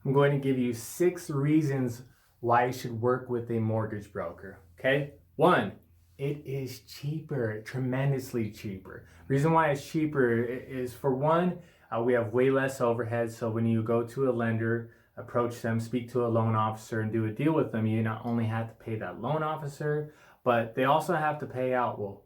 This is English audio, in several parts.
I'm going to give you 6 reasons why you should work with a mortgage broker. Okay? 1, it is cheaper, tremendously cheaper. Reason why it's cheaper is, for one, we have way less overhead. So when you go to a lender, approach them, speak to a loan officer, and do a deal with them, you not only have to pay that loan officer, but they also have to pay out, well,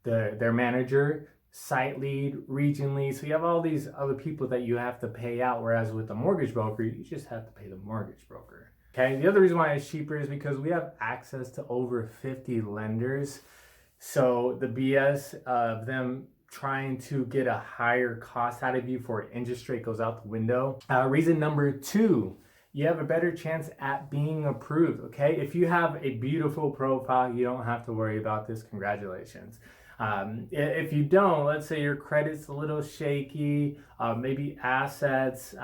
their manager, site lead, region lead. So you have all these other people that you have to pay out, whereas with a mortgage broker, you just have to pay the mortgage broker. Okay, the other reason why it's cheaper is because we have access to over 50 lenders. So the BS of them trying to get a higher cost out of you for interest rate goes out the window. Reason number 2, you have a better chance at being approved. Okay, if you have a beautiful profile, you don't have to worry about this. Congratulations. If you don't, let's say your credit's a little shaky, maybe assets,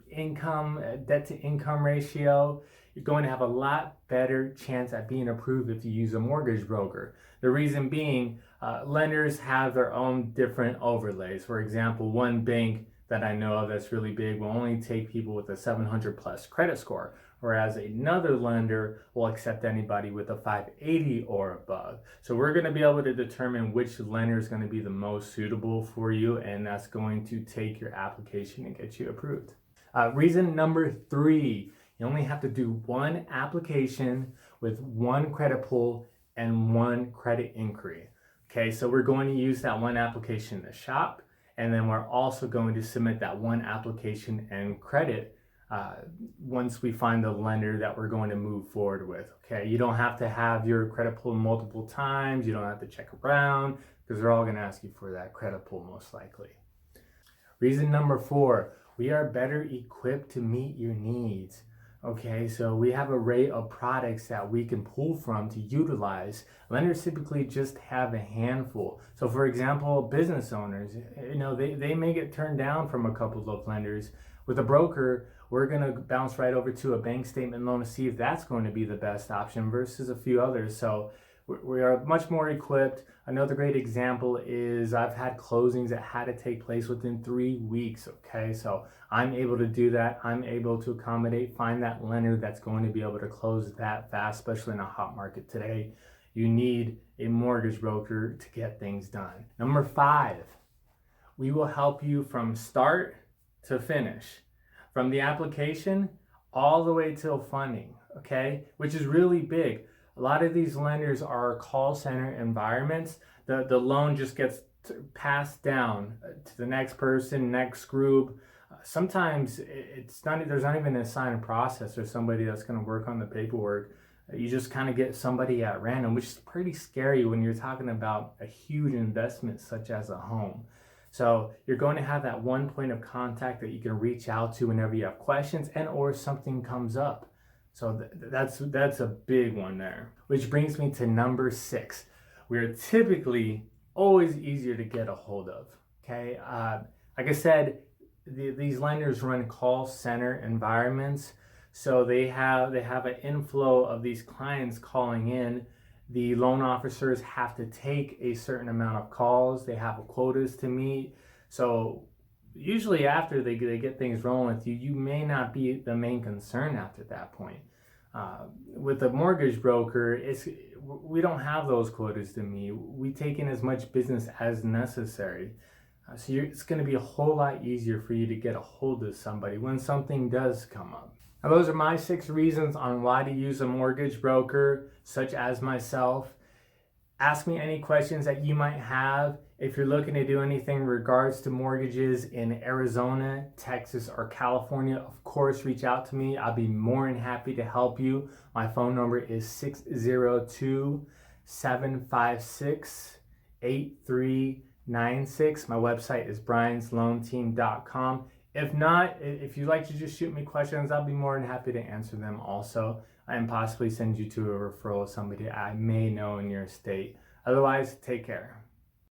income, debt to income ratio, you're going to have a lot better chance at being approved if you use a mortgage broker. The reason being, lenders have their own different overlays. For example, one bank that I know of that's really big will only take people with a 700 plus credit score, whereas another lender will accept anybody with a 580 or above. So we're going to be able to determine which lender is going to be the most suitable for you, and that's going to take your application and get you approved. Reason number 3, you only have to do one application with one credit pull and one credit inquiry. Okay, so we're going to use that one application to shop, and then we're also going to submit that one application and credit once we find the lender that we're going to move forward with. Okay, you don't have to have your credit pull multiple times. You don't have to check around, because they're all going to ask you for that credit pull most likely. Reason number 4, we are better equipped to meet your needs. Okay, so we have an array of products that we can pull from to utilize. Lenders typically just have a handful. So for example, business owners, they may get turned down from a couple of lenders. With a broker, we're going to bounce right over to a bank statement loan to see if that's going to be the best option versus a few others. So we are much more equipped. Another great example is I've had closings that had to take place within 3 weeks. Okay, so I'm able to do that. I'm able to accommodate, find that lender that's going to be able to close that fast, especially in a hot market today. You need a mortgage broker to get things done. Number 5, we will help you from start to finish, from the application all the way till funding. Okay, which is really big. A lot of these lenders are call center environments. The loan just gets passed down to the next person, next group. Sometimes there's not even a signed process or somebody that's going to work on the paperwork. You just kind of get somebody at random, which is pretty scary when you're talking about a huge investment such as a home. So you're going to have that one point of contact that you can reach out to whenever you have questions and or something comes up. So that's a big one there. Which brings me to number 6. We're typically always easier to get a hold of. Okay, like I said, these lenders run call center environments, so they have an inflow of these clients calling in. The loan officers have to take a certain amount of calls. They have quotas to meet. So usually after they get things rolling with you, you may not be the main concern after that point. With a mortgage broker, we don't have those quotas to meet. We take in as much business as necessary. So it's going to be a whole lot easier for you to get a hold of somebody when something does come up. Now, those are my 6 reasons on why to use a mortgage broker, such as myself. Ask me any questions that you might have. If you're looking to do anything in regards to mortgages in Arizona, Texas, or California, of course, reach out to me. I'll be more than happy to help you. My phone number is 602-756-8396. My website is briansloanteam.com. If not, if you'd like to just shoot me questions, I'll be more than happy to answer them also, and possibly send you to a referral of somebody I may know in your state. Otherwise, take care.